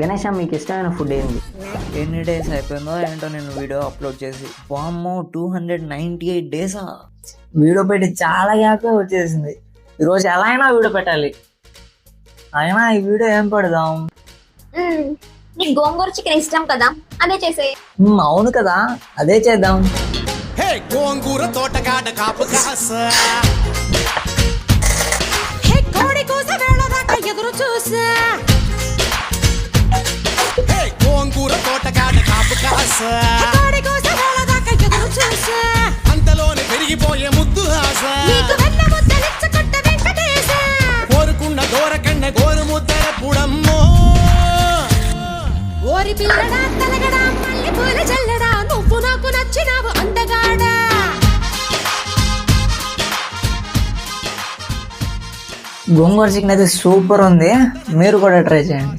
గణేష్ మీకు ఇష్టమైన ఫుడ్ ఏంటి? ఎన్ని డేస్ అయిపోయిందో ఏంటో నేను వీడియో అప్లోడ్ చేసి. వామ్మో 298 డేసా వీడియో పెట్టి చాలా గ్యాప్ వచ్చేసింది. ఈరోజు ఎలా అయినా వీడియో పెట్టాలి. అయినా ఈ వీడియో ఏం పెడదాం? నీకు గోంగూర చికెన్ ఇష్టం కదా, అదే చేసే. అవును కదా, అదే చేద్దాం. గోంగూర తోటకాడ కాపు కాస కోడి కూస వేళ దాకా ఎదురు చూసా. గోంగూర తోటకాడ కాపు కాస కోడి కూస వేళ దాకా ఎదురు చూసా. అంతలోనే పెరిగిపోయే ముద్దు ఆశ. నీకు వెన్న ముద్దలిచ్చుకుంట వెంకటేశ. కోరుకున్న దూరకండ గోరు ముద్దర పుడమ్మో. ఓరి పిల్లడా తలగడా మళ్ళీ పూల జల్లడా, నువ్వు నాకు నచ్చినావు అందగాడా. గోంగూర చికెన్ అయితే సూపర్ ఉంది, మీరు కూడా ట్రై చేయండి.